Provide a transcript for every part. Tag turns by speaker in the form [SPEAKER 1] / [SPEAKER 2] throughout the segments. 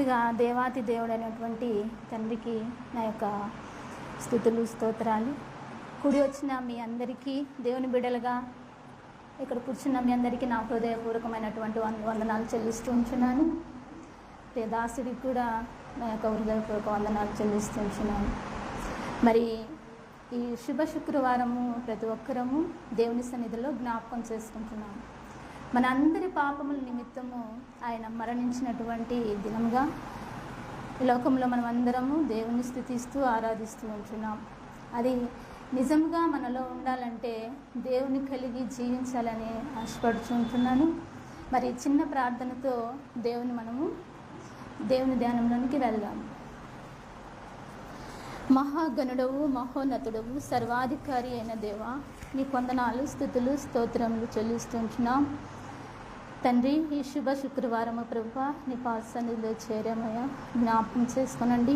[SPEAKER 1] ముందుగా దేవాతి దేవుడైనటువంటి తండ్రికి నా యొక్క స్తుతులు స్తోత్రాలు. కూడి వచ్చిన మీ అందరికీ దేవుని బిడ్డలుగా ఇక్కడ కూర్చున్న మీ అందరికీ నా హృదయపూర్వకమైనటువంటి వందనాలు చెల్లిస్తూ ఉంటున్నాను. దాసుడికి కూడా నా యొక్క హృదయపూర్వక వందనాలు చెల్లిస్తూ ఉంటున్నాను. మరి ఈ శుభ శుక్రవారము ప్రతి ఒక్కరము దేవుని సన్నిధిలో జ్ఞాపకం చేసుకుంటున్నాము. మన అందరి పాపముల నిమిత్తము ఆయన మరణించినటువంటి దినముగా ఈ లోకంలో మనం అందరము దేవుని స్తుతిస్తూ ఆరాధిస్తూ ఉంటున్నాం. అది నిజంగా మనలో ఉండాలంటే దేవుని కలిగి జీవించాలని ఆశపడుచుంటున్నాను. మరి చిన్న ప్రార్థనతో దేవుని ధ్యానంలోనికి వెళ్దాం. మహాగణుడవు, మహోన్నతుడవు, సర్వాధికారి అయిన దేవా, నీ వందనాలు, స్తుతులు, స్తోత్రములు చెల్లిస్తుంటున్నాం తండ్రి. ఈ శుభ శుక్రవారము ప్రభువా నీ పాదసన్నిధిలో చేరామయ్యా, జ్ఞాపకం చేసుకునండి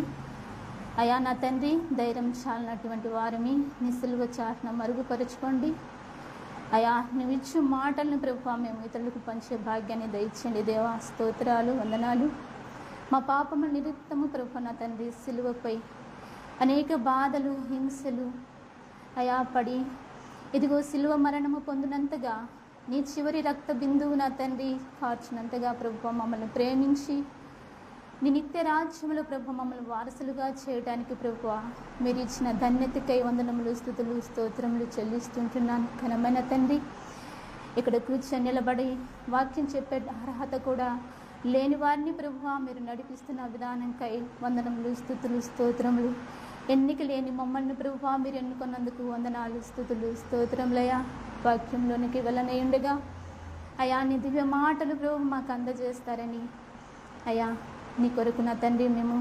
[SPEAKER 1] అయ్యా. నా తండ్రి, ధైర్యం చాలినటువంటి వారిని నీ సిలువ చాటున మరుగుపరుచుకోండి అయ్యా. నువ్వు ఇచ్చు మాటలను ప్రభువా మేము ఇతరులకు పంచే భాగ్యాన్ని దయచేయండి దేవా. స్తోత్రాలు, వందనాలు. మా పాపము నిమిత్తము ప్రభువా నా తండ్రి సిలువపై అనేక బాధలు, హింసలు అయా పడి ఇదిగో సిలువ మరణము పొందినంతగా నీ చివరి రక్త బిందువు నా తండ్రి కార్చినంతగా ప్రభువా మమ్మల్ని ప్రేమించి నీ నిత్య రాజ్యములో ప్రభు మమ్మల్ని వారసులుగా చేయడానికి ప్రభువా మీరు ఇచ్చిన ధన్యతకై వందనములు, స్తుతులు, స్తోత్రములు చెల్లిస్తుంటున్నాను. ఘనమైన తండ్రి, ఇక్కడ కూర్చొని నిలబడి వాక్యం చెప్పే అర్హత కూడా లేని వారిని ప్రభువా మీరు నడిపిస్తున్న విధానంకై వందనములు, స్తుతులు, స్తోత్రములు. ఎన్నిక లేని మమ్మల్ని ప్రభువా మీరు ఎన్నుకున్నందుకు వందనాలు, స్తుతులు, స్తోత్రములయ్యా. వాక్యంలోనికి వెళ్ళనయుండగా అయా నీ దివ్య మాటలు ప్రభు మాకు అందజేస్తారని అయ్యా నీ కొరకు నా తండ్రి మేము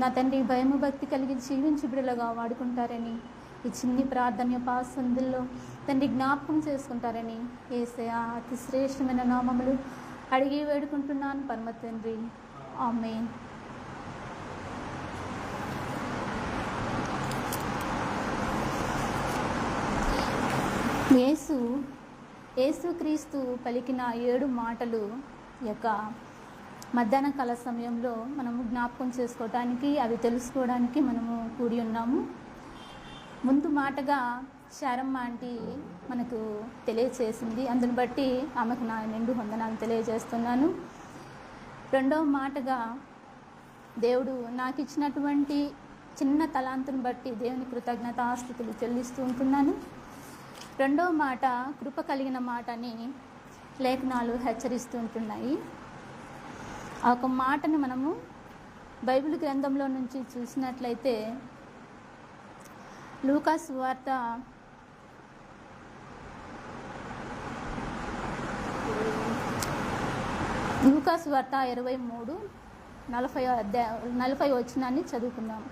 [SPEAKER 1] నా తండ్రి భయము భక్తి కలిగి జీవించి బిడలుగా వాడుకుంటారని ఈ చిన్ని ప్రార్థన పాసందుల్లో తండ్రి జ్ఞాపకం చేసుకుంటారని యేసయ్యా అతి శ్రేష్టమైన నామములు అడిగి వేడుకుంటున్నాను పరమ తండ్రి, ఆమేన్. యేసుక్రీస్తు పలికిన 7 మాటలు యొక్క మధ్యాహ్న కాల సమయంలో మనము జ్ఞాపకం చేసుకోవటానికి, అవి తెలుసుకోవడానికి మనము కూడి ఉన్నాము. ముందు మాటగా శారమ్మ ఆంటీ మనకు తెలియచేసింది, అందుని బట్టి ఆమెకు నా నిండు వందనాలు తెలియజేస్తున్నాను. రెండవ మాటగా దేవుడు నాకు ఇచ్చినటువంటి చిన్న తలాంతుని బట్టి దేవుని కృతజ్ఞతాస్తుతులు చెల్లిస్తూ ఉంటున్నాను. రెండవ మాట కృప కలిగిన మాట అని లేఖనాలు హెచ్చరిస్తూ ఉంటున్నాయి. ఆ ఒక మాటను మనము బైబిల్ గ్రంథంలో నుంచి చూసినట్లయితే లూకాసు వార్త 23:40 వచనాన్ని చదువుకుందాం.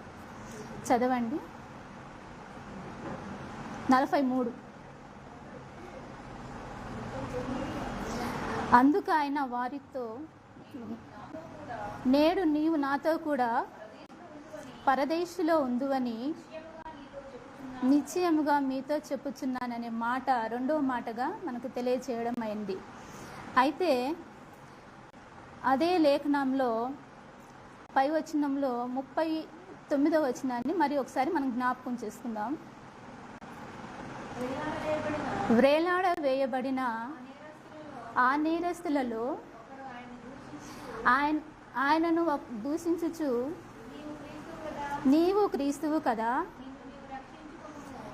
[SPEAKER 1] చదవండి. 43. అందుకు ఆయన వారితో, నేడు నీవు నాతో కూడా పరదేశులో ఉందువని నిశ్చయముగా మీతో చెప్పుచున్నాననే మాట రెండవ మాటగా మనకు తెలియచేయడం అయింది. అయితే అదే లేఖనంలో పై వచనంలో 39వ వచనాన్ని మరి ఒకసారి మనం జ్ఞాపకం చేసుకుందాం. వ్రేలాడ వేయబడిన ఆ నేరస్తులలో ఆయనను దూషించుచు, నీవు క్రీస్తువు కదా,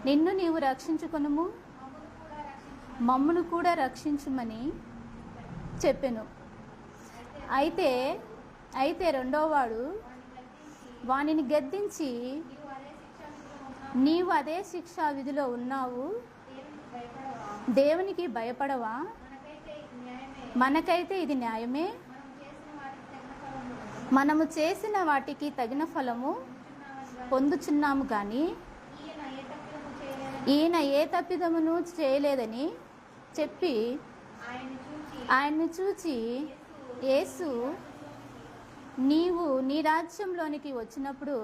[SPEAKER 1] నిన్ను నీవు రక్షించుకొనుము, మమ్మును కూడా రక్షించుమని చెప్పెను. అయితే రెండోవాడు వానిని గద్దించి, నీవు అదే శిక్షా విధిలో ఉన్నావు, దేవునికి భయపడవా? మనకైతే ఇది న్యాయమే, మనము చేసిన వాటికి తగిన ఫలము పొందుచున్నాము కానీ ఈయన ఏ తప్పిదమును చేయలేదని చెప్పి ఆయన్ని చూచి, యేసు నీవు నీ రాజ్యంలోనికి వచ్చినప్పుడు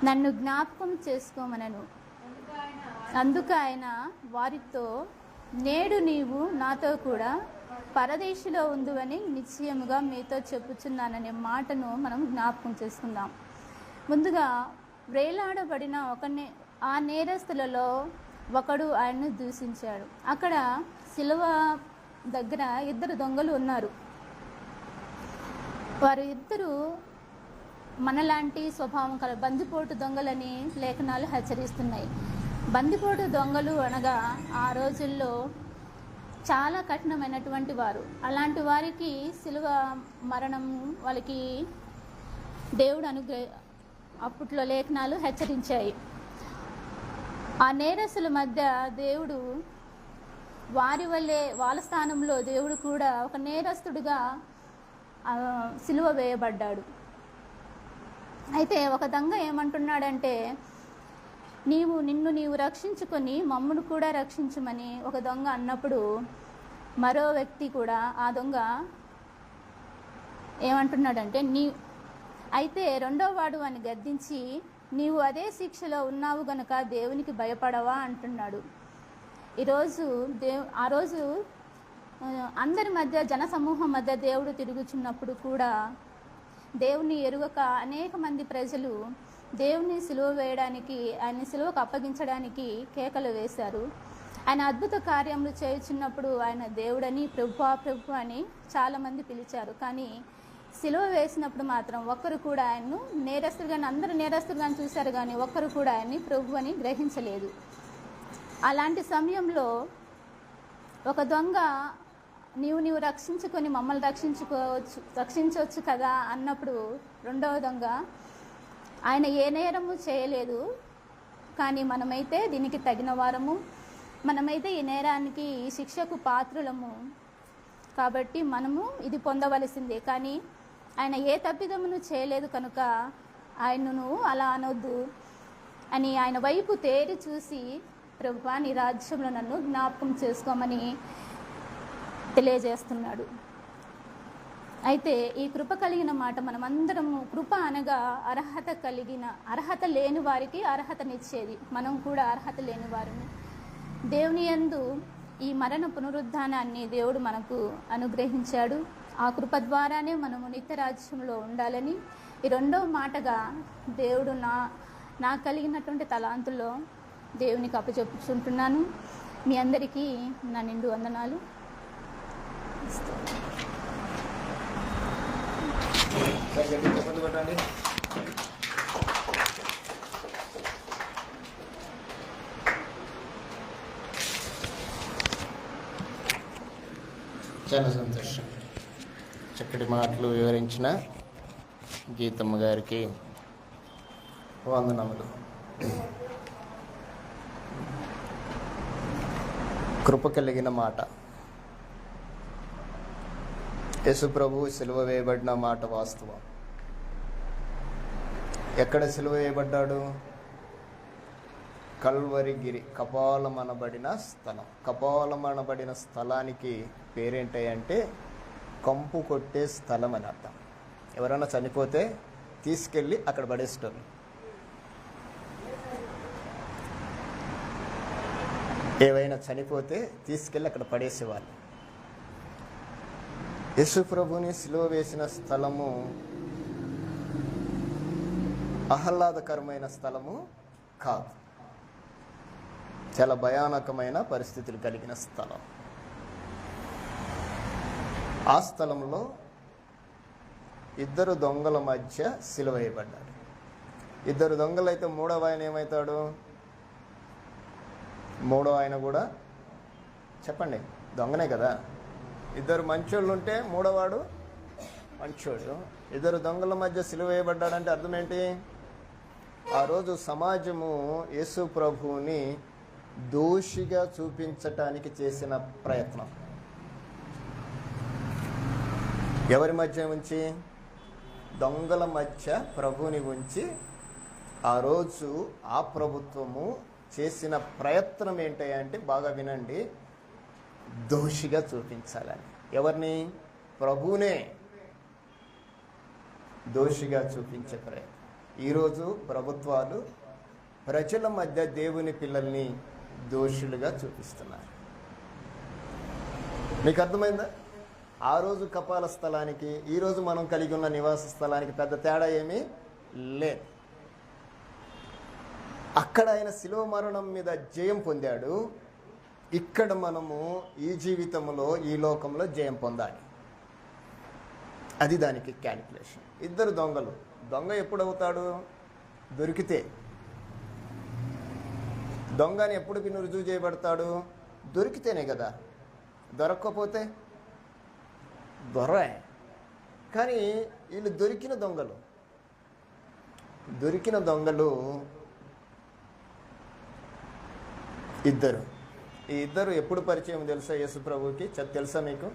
[SPEAKER 1] నన్ను జ్ఞాపకం చేసుకోమనను. అందుకు ఆయన వారితో, నేడు నీవు నాతో కూడా పరదేశిలో ఉందువని నిశ్చయముగా మీతో చెప్పుచున్నాననే మాటను మనం జ్ఞాపకం చేసుకుందాం. ముందుగా వేలాడబడిన ఆ నేరస్తులలో ఒకడు ఆయన్ను దూషించాడు. అక్కడ సిలువ దగ్గర 2 దొంగలు ఉన్నారు. వారు ఇద్దరు మనలాంటి స్వభావం కల బందిపోటు దొంగలని లేఖనాలు హెచ్చరిస్తున్నాయి. బందిపోటు దొంగలు అనగా ఆ రోజుల్లో చాలా కఠినమైనటువంటి వారు. అలాంటి వారికి సిలువ మరణం వాళ్ళకి దేవుడు అప్పట్లో లేఖనాలు హెచ్చరించాయి. ఆ నేరస్తుల మధ్య దేవుడు వాళ్ళ స్థానంలో దేవుడు కూడా ఒక నేరస్తుడిగా సిలువ వేయబడ్డాడు. అయితే ఒక దొంగ ఏమంటున్నాడంటే, నిన్ను నీవు రక్షించుకొని మమ్మను కూడా రక్షించమని ఒక దొంగ అన్నప్పుడు మరో వ్యక్తి కూడా ఆ దొంగ ఏమంటున్నాడంటే, అయితే రెండో వాడు అని గద్దించి, నీవు అదే శిక్షలో ఉన్నావు గనుక దేవునికి భయపడవా అంటున్నాడు. ఆ రోజు అందరి మధ్య జనసమూహం మధ్య దేవుడు తిరుగుచున్నప్పుడు కూడా దేవుని ఎరుగక అనేక మంది ప్రజలు దేవుని సిలువ వేయడానికి, ఆయన సిలువకు అప్పగించడానికి కేకలు వేశారు. ఆయన అద్భుత కార్యములు చేయుచున్నప్పుడు ఆయన దేవుడని, ప్రభు అని చాలామంది పిలిచారు. కానీ సిలువ వేసినప్పుడు మాత్రం ఒక్కరు కూడా ఆయన్ను నేరస్తులుగాని, అందరూ నేరస్తులుగాని చూశారు, కానీ ఒక్కరు కూడా ఆయన్ని ప్రభు అని గ్రహించలేదు. అలాంటి సమయంలో ఒక దొంగ నీవు రక్షించుకొని మమ్మల్ని రక్షించవచ్చు కదా అన్నప్పుడు రెండవ దొంగ, ఆయన ఏ నేరము చేయలేదు, కానీ మనమైతే దీనికి తగిన వారము, మనమైతే ఈ నేరానికి ఈ శిక్షకు పాత్రులము, కాబట్టి మనము ఇది పొందవలసిందే, కానీ ఆయన ఏ తప్పిదమును చేయలేదు కనుక ఆయనను అలా అనొద్దు అని ఆయన వైపు తేరి చూసి, ప్రభువా నీ రాజ్యంలో నన్ను జ్ఞాపకం చేసుకోమని తెలియజేస్తున్నాడు. అయితే ఈ కృప కలిగిన మాట మనమందరము, కృప అనగా అర్హత లేని వారికి అర్హతనిచ్చేది. మనం కూడా అర్హత లేని వారిని దేవుని యందు ఈ మరణ పునరుద్ధానాన్ని దేవుడు మనకు అనుగ్రహించాడు. ఆ కృప ద్వారానే మనము నిత్య రాజ్యంలో ఉండాలని ఈ రెండవ మాటగా దేవుడు నాకు కలిగినటువంటి తలాంతుల్లో దేవునికి అప్పచెప్పుచుంటున్నాను. మీ అందరికీ నా నిండు వందనాలు.
[SPEAKER 2] చాలా సంతోషం. చక్కటి మాటలు వివరించిన గీతమ్మ గారికి వందనములు. కృప కలిగిన మాట. యేసు ప్రభువు సిలువ వేయబడిన మాట వాస్తవం. ఎక్కడ సిలువ వేయబడ్డాడు? కల్వరిగిరి, కపాలమనబడిన స్థలం. కపాలమనబడిన స్థలానికి పేరేంటంటే కంపు కొట్టే స్థలం అని అర్థం. ఎవరైనా చనిపోతే తీసుకెళ్ళి అక్కడ పడేస్తారు. ఏవైనా చనిపోతే తీసుకెళ్ళి అక్కడ పడేసేవాళ్ళు. యేసు ప్రభుని సిలువ వేసిన స్థలము ఆహ్లాదకరమైన స్థలము కాదు. చాలా భయానకమైన పరిస్థితులు కలిగిన స్థలం. ఆ స్థలంలో 2 దొంగల మధ్య సిలువ వేయబడ్డాడు. 2 దొంగలైతే మూడవ ఆయన ఏమవుతాడు? మూడో ఆయన కూడా చెప్పండి, దొంగనే కదా. 2 మంచోళ్ళు ఉంటే మూడోవాడు మంచోడు. 2 దొంగల మధ్య సిలువ వేయబడ్డాడంటే అర్థం ఏంటి? ఆ రోజు సమాజము యేసు ప్రభువుని దోషిగా చూపించటానికి చేసిన ప్రయత్నం. ఎవరి మధ్య ఉంచి? దొంగల మధ్య ప్రభువుని ఉంచి ఆ రోజు ఆ ప్రభుత్వము చేసిన ప్రయత్నం ఏంటంటే, బాగా వినండి, దోషిగా చూపించాలని. ఎవరిని? ప్రభువునే దోషిగా చూపించే ప్రయత్నం. ఈరోజు ప్రభుత్వాలు ప్రజల మధ్య దేవుని పిల్లల్ని దోషులుగా చూపిస్తున్నారు. మీకు అర్థమైందా? ఆ రోజు కపాల స్థలానికి ఈరోజు మనం కలిగి ఉన్న నివాస స్థలానికి పెద్ద తేడా ఏమీ లేదు. అక్కడ ఆయన శిలువ మరణం మీద జయం పొందాడు. ఇక్కడ మనము ఈ జీవితంలో ఈ లోకంలో జయం పొందాలి. అది దానికి క్యాలిక్యులేషన్. ఇద్దరు దొంగలు. దొంగ ఎప్పుడవుతాడు? దొరికితే. దొంగని ఎప్పటికి రుజువు చేయబడతాడు? దొరికితేనే కదా. దొరక్కపోతే దొరే. కానీ వీళ్ళు దొరికిన దొంగలు ఇద్దరు. ఈ ఇద్దరు ఎప్పుడు పరిచయం తెలుసా యేసు ప్రభువుకి? తెలుసా మీకు?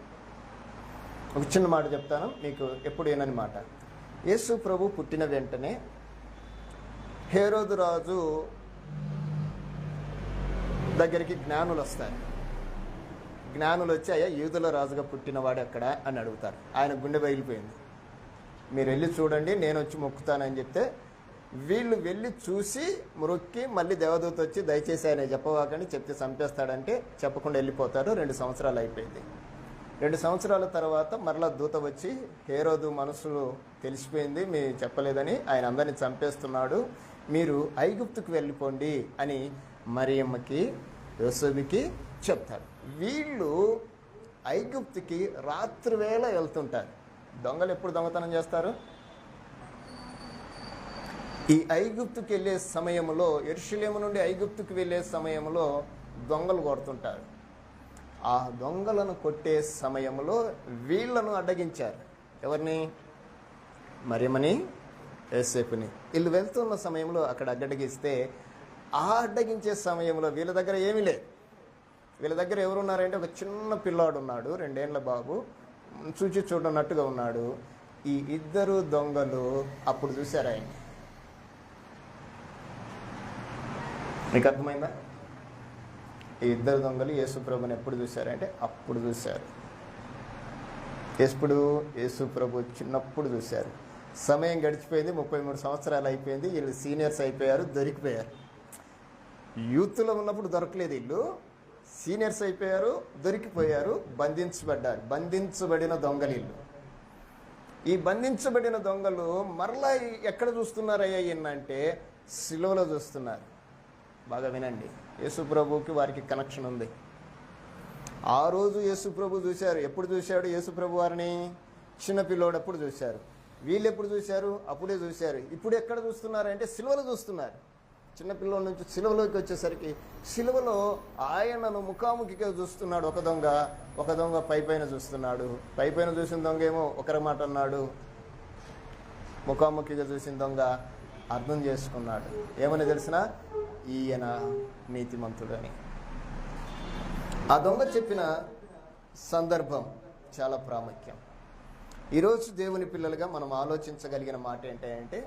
[SPEAKER 2] ఒక చిన్న మాట చెప్తాను మీకు, ఎప్పుడు ఏనని మాట. యేసు ప్రభు పుట్టిన వెంటనే హేరోదు రాజు దగ్గరికి జ్ఞానులు వస్తారు. జ్ఞానులు వచ్చి, అయ్యా యూదుల రాజుగా పుట్టినవాడు ఎక్కడ అని అడుగుతారు. ఆయన గుండె బయలిపోయింది. మీరు వెళ్ళి చూడండి, నేను వచ్చి మొక్కుతానని చెప్తే వీళ్ళు వెళ్ళి చూసి మొక్కి మళ్ళీ దేవదూత వచ్చి దయచేసి ఆయన చెప్పవాకని చెప్తే చంపేస్తాడంటే చెప్పకుండా వెళ్ళిపోతారు. 2 సంవత్సరాలు అయిపోయింది. 2 సంవత్సరాల తర్వాత మరలా దూత వచ్చి, హేరోదు మనసులో తెలిసిపోయింది మీరు చెప్పలేదని, ఆయన అందరినీ చంపేస్తున్నాడు, మీరు ఐగుప్తుకు వెళ్ళిపోండి అని మరియమ్మకి యోసేపుకి చెప్తారు. వీళ్ళు ఐగుప్తుకి రాత్రి వేళ వెళ్తుంటారు. దొంగలు ఎప్పుడు దొంగతనం చేస్తారు? ఈ ఐగుప్తుకి వెళ్ళే సమయంలో, యెరూషలేము నుండి ఐగుప్తుకి వెళ్ళే సమయంలో దొంగలు కొడుతుంటారు. ఆ దొంగలను కొట్టే సమయంలో వీళ్ళను అడ్డగించారు. ఎవరిని? మరియమ్మని, యోసేపుని. వీళ్ళు వెళ్తున్న సమయంలో అక్కడ అడ్డగిస్తే, ఆ అడ్డగించే సమయంలో వీళ్ళ దగ్గర ఏమీ లేదు. వీళ్ళ దగ్గర ఎవరున్నారంటే ఒక చిన్న పిల్లాడు ఉన్నాడు, 2 ఏళ్ల బాబు, చూచి చూడనట్టుగా ఉన్నాడు. ఈ ఇద్దరు దొంగలు అప్పుడు చూశారు ఆయన్ని. మీకు అర్థమైందా? ఈ ఇద్దరు దొంగలు యేసు ప్రభుని ఎప్పుడు చూశారంటే అప్పుడు చూశారు. ఎప్పుడు? యేసు ప్రభు చిన్నప్పుడు చూశారు. సమయం గడిచిపోయింది, 33 సంవత్సరాలు అయిపోయింది. వీళ్ళు సీనియర్స్ అయిపోయారు, దొరికిపోయారు. యూత్లో ఉన్నప్పుడు దొరకలేదు వీళ్ళు, సీనియర్స్ అయిపోయారు, దొరికిపోయారు, బంధించబడ్డారు. బంధించబడిన దొంగలు వీళ్ళు. ఈ బంధించబడిన దొంగలు మరలా ఎక్కడ చూస్తున్నారయ్యా అంటే సిలువలో చూస్తున్నారు. బాగా వినండి, యేసు ప్రభువుకి వారికి కనెక్షన్ ఉంది. ఆ రోజు యేసు ప్రభు చూశారు. ఎప్పుడు చూశాడు యేసు ప్రభు వారిని? చిన్నపిల్లోడప్పుడు చూశారు. వీళ్ళు ఎప్పుడు చూశారు? అప్పుడే చూశారు. ఇప్పుడు ఎక్కడ చూస్తున్నారంటే సిలువలో చూస్తున్నారు. చిన్నపిల్లోడి నుంచి సిలువలోకి వచ్చేసరికి సిలువలో ఆయనను ముఖాముఖిగా చూస్తున్నాడు ఒక దొంగ. ఒక దొంగ పైపైన చూస్తున్నాడు. పైపైన చూసిన దొంగ ఏమో ఒకరి మాట అన్నాడు, ముఖాముఖిగా చూసిన దొంగ అర్థం చేసుకున్నాడు. ఏమని తెలిసిన? ఈయన నీతిమంతుడని. ఆ దొంగ చెప్పిన సందర్భం చాలా ప్రాముఖ్యం. ఈరోజు దేవుని పిల్లలుగా మనం ఆలోచించగలిగిన మాట ఏంటంటే,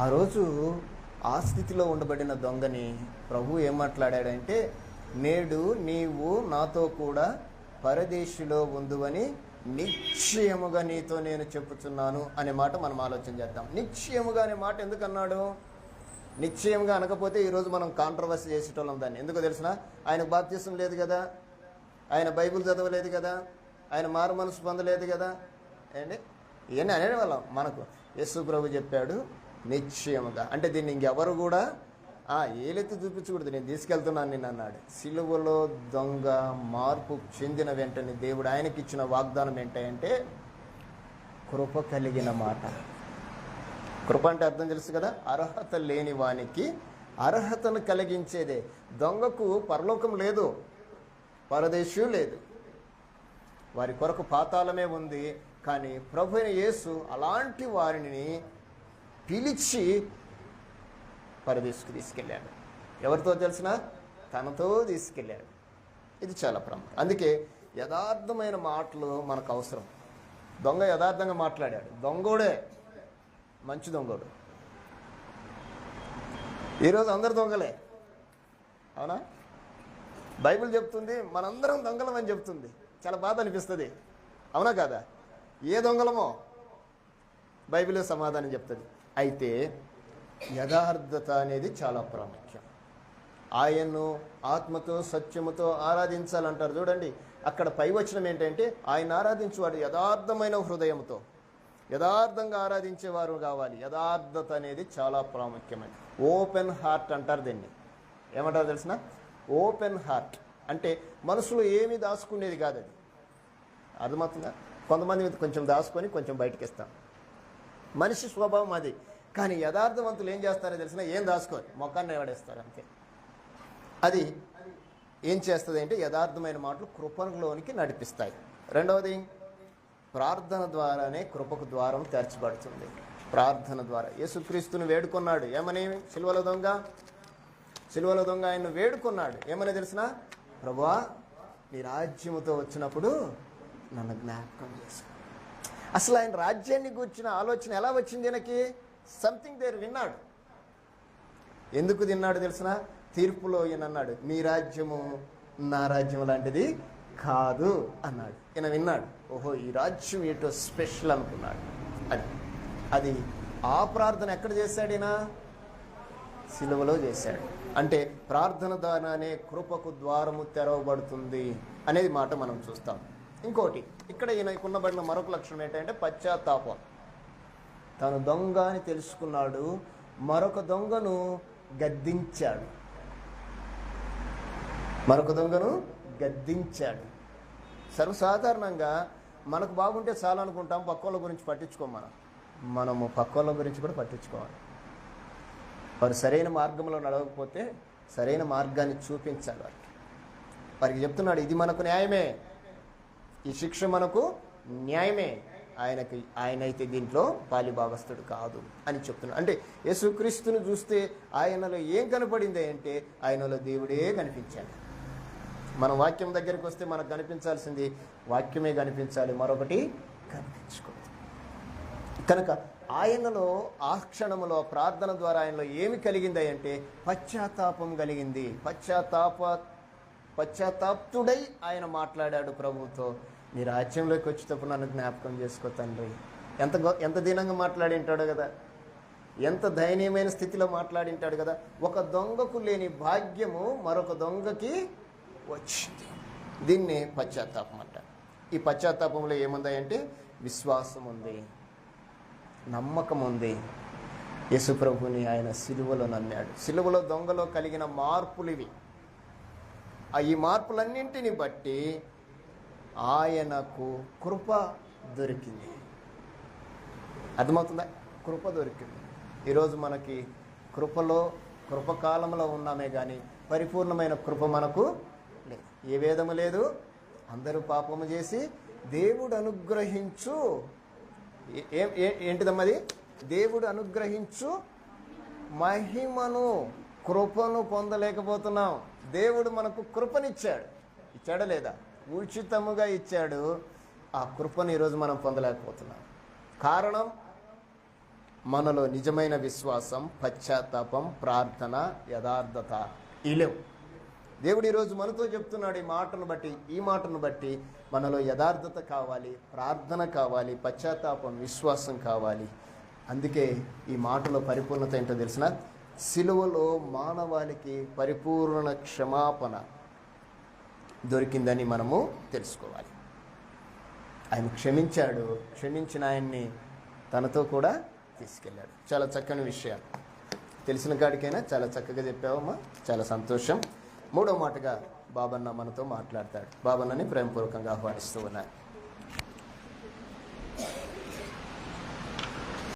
[SPEAKER 2] ఆ రోజు ఆ స్థితిలో ఉండబడిన దొంగని ప్రభు ఏం మాట్లాడాడంటే, నేడు నీవు నాతో కూడా పరదేశిలో ఉందువని నిశ్చయముగా నీతో నేను చెప్పుచున్నాను అనే మాట మనం ఆలోచన చేద్దాం. నిశ్చయముగా అనే మాట ఎందుకు అన్నాడు? నిశ్చయంగా అనకపోతే ఈరోజు మనం కాంట్రవర్సీ చేసేటోళ్ళం దాన్ని. ఎందుకో తెలిసిన? ఆయనకు బాప్తిసం లేదు కదా, ఆయన బైబిల్ చదవలేదు కదా, ఆయన మారు మనసు పొందలేదు కదా, ఏంటి ఇవన్నీ అనేవాళ్ళం. మనకు యేసు ప్రభు చెప్పాడు నిశ్చయముగా. అంటే దీన్ని ఇంకెవరు కూడా ఏలెత్తి చూపించకూడదు, నేను తీసుకెళ్తున్నాను నిన్ను అన్నాడు. సిలువలో దొంగ మార్పు చెందిన వెంటనే దేవుడు ఆయనకి ఇచ్చిన వాగ్దానం ఏంటంటే కృప కలిగిన మాట. కృప అంటే అర్థం తెలుసు కదా, అర్హత లేని వానికి అర్హతను కలిగించేదే. దొంగకు పరలోకం లేదు, పరదేశం లేదు, వారి కొరకు పాతాళమే ఉంది. కానీ ప్రభు అయిన యేసు అలాంటి వారిని పిలిచి పరదేశకు తీసుకెళ్ళాడు. ఎవరితో తెలిసిన? తనతో తీసుకెళ్ళాడు. ఇది చాలా ప్రముఖం. అందుకే యథార్థమైన మాటలు మనకు అవసరం. దొంగ యథార్థంగా మాట్లాడాడు. దొంగోడే, మంచి దొంగోడు. ఈరోజు అందరు దొంగలే, అవునా? బైబిల్ చెప్తుంది మనందరం దొంగలమని చెప్తుంది. చాలా బాధ అనిపిస్తుంది, అవునా కాదా? ఏ దొంగలమో బైబిల్ సమాధానం చెప్తుంది. అయితే యథార్థత అనేది చాలా ప్రాముఖ్యం. ఆయన్ను ఆత్మతో సత్యముతో ఆరాధించాలంటారు చూడండి. అక్కడ పై వచనం ఏంటంటే ఆయన ఆరాధించేవాడు యథార్థమైన హృదయంతో, యథార్థంగా ఆరాధించేవారు కావాలి. యథార్థత అనేది చాలా ప్రాముఖ్యమైనది. ఓపెన్ హార్ట్ అంటారు దీన్ని. ఏమంటారు తెలిసిన? ఓపెన్ హార్ట్ అంటే మనసులో ఏమీ దాచుకునేది కాదు. అది అర్థమవుతుందా? కొంతమంది కొంచెం దాచుకొని కొంచెం బయటకి ఇస్తాం, మనిషి స్వభావం అది. కానీ యథార్థవంతులు ఏం చేస్తారో తెలిసిన? ఏం దాచుకోరు, మొఖాన్ని ఎవడేస్తారు అంతే. అది ఏం చేస్తుంది అంటే యథార్థమైన మాటలు కృపలోనికి నడిపిస్తాయి. రెండవది, ప్రార్థన ద్వారానే కృపకు ద్వారం తెరచబడుతుంది. ప్రార్థన ద్వారా యేసుక్రీస్తుని వేడుకున్నాడు. ఏమని? సిలువల దొంగ ఆయన్ను వేడుకున్నాడు. ఏమని తెలిసిన? ప్రభువా, నీ రాజ్యముతో వచ్చినప్పుడు నన్ను జ్ఞాపకం చేసుకో. అసలు ఆయన రాజ్యాన్ని కూర్చిన ఆలోచన ఎలా వచ్చింది? ఈయనకి సంథింగ్ దేర్ విన్నాడు. ఎందుకు తిన్నాడు తెలిసిన? తీర్పులో ఈయన అన్నాడు, మీ రాజ్యము నా రాజ్యం లాంటిది కాదు అన్నాడు. ఈయన విన్నాడు, ఓహో ఈ రాజ్యం ఏటో స్పెషల్ అనుకున్నాడు. అది ఆ ప్రార్థన ఎక్కడ చేశాడు? ఈయన సిలువలో చేశాడు. అంటే ప్రార్థన ద్వారానే కృపకు ద్వారము తెరవబడుతుంది అనేది మాట మనం చూస్తాం. ఇంకోటి, ఇక్కడ ఈయనకున్నబడిన మరొక లక్షణం ఏంటంటే పశ్చాత్తాపం. తాను దొంగ అని తెలుసుకున్నాడు, మరొక దొంగను గద్దించాడు. సర్వసాధారణంగా మనకు బాగుంటే చాలా అనుకుంటాం, పక్కోళ్ళ గురించి పట్టించుకోం. మనము పక్కోళ్ళ గురించి కూడా పట్టించుకోవాలి. వారు సరైన మార్గంలో నడవకపోతే సరైన మార్గాన్ని చూపించాలి. వారికి చెప్తున్నాడు, ఇది మనకు న్యాయమే, ఈ శిక్ష మనకు న్యాయమే, ఆయనైతే దీంట్లో పాలిభాగస్తుడు కాదు అని చెప్తున్నాడు. అంటే యేసుక్రీస్తుని చూస్తే ఆయనలో ఏం కనపడింది అంటే ఆయనలో దేవుడే కనిపించాడు. మనం వాక్యం దగ్గరికి వస్తే మనకు కనిపించాల్సింది వాక్యమే కనిపించాలి, మరొకటి కనిపించుకోవాలి. కనుక ఆయనలో ఆ క్షణంలో ప్రార్థన ద్వారా ఆయనలో ఏమి కలిగింది అంటే పశ్చాత్తాపం కలిగింది. పశ్చాత్తాప్తుడై ఆయన మాట్లాడాడు ప్రభువుతో, నీ రాజ్యంలోకి వచ్చేటప్పుడు నన్ను జ్ఞాపకం చేసుకో తండ్రి. ఎంత దీనంగా మాట్లాడింటాడు కదా, ఎంత దయనీయమైన స్థితిలో మాట్లాడింటాడు కదా. ఒక దొంగకు లేని భాగ్యము మరొక దొంగకి వచ్చింది. దీన్ని పశ్చాత్తాపం అంట. ఈ పశ్చాత్తాపంలో ఏముందంటే విశ్వాసం ఉంది, నమ్మకం ఉంది. యేసుప్రభుని ఆయన సిలువలో నమ్మాడు. సిలువలో దొంగలో కలిగిన మార్పులు ఇవి. ఈ మార్పులన్నింటిని బట్టి ఆయనకు కృప దొరికింది. అర్థమవుతుందా? కృప దొరికింది. ఈరోజు మనకి కృపకాలంలో ఉన్నామే కానీ పరిపూర్ణమైన కృప మనకు లేదు. ఏ వేదము లేదు. అందరూ పాపము చేసి దేవుడు అనుగ్రహించు, ఏంటిదమ్మది? దేవుడు అనుగ్రహించు మహిమను, కృపను పొందలేకపోతున్నాం. దేవుడు మనకు కృపనిచ్చాడు, ఇచ్చాడా లేదా? ఉచితముగా ఇచ్చాడు. ఆ కృపను ఈరోజు మనం పొందలేకపోతున్నాం. కారణం మనలో నిజమైన విశ్వాసం, పశ్చాత్తాపం, ప్రార్థన, యథార్థత ఈ లేవు. దేవుడు ఈరోజు మనతో చెప్తున్నాడు ఈ మాటను బట్టి మనలో యథార్థత కావాలి, ప్రార్థన కావాలి, పశ్చాత్తాపం, విశ్వాసం కావాలి. అందుకే ఈ మాటలో పరిపూర్ణత ఏంటో తెలిసిన? సిలువలో మానవాళికి పరిపూర్ణ క్షమాపణ దొరికిందని మనము తెలుసుకోవాలి. ఆయన క్షమించాడు, క్షమించిన ఆయన్ని తనతో కూడా తీసుకెళ్ళాడు. చాలా చక్కని విషయాలు. తెలిసిన కాడికైనా చాలా చక్కగా చెప్పావమ్మా, చాలా సంతోషం. మూడో మాటగా బాబన్న మనతో మాట్లాడతాడు. బాబన్నని ప్రేమపూర్వకంగా ఆహ్వానిస్తూ ఉన్నాయి.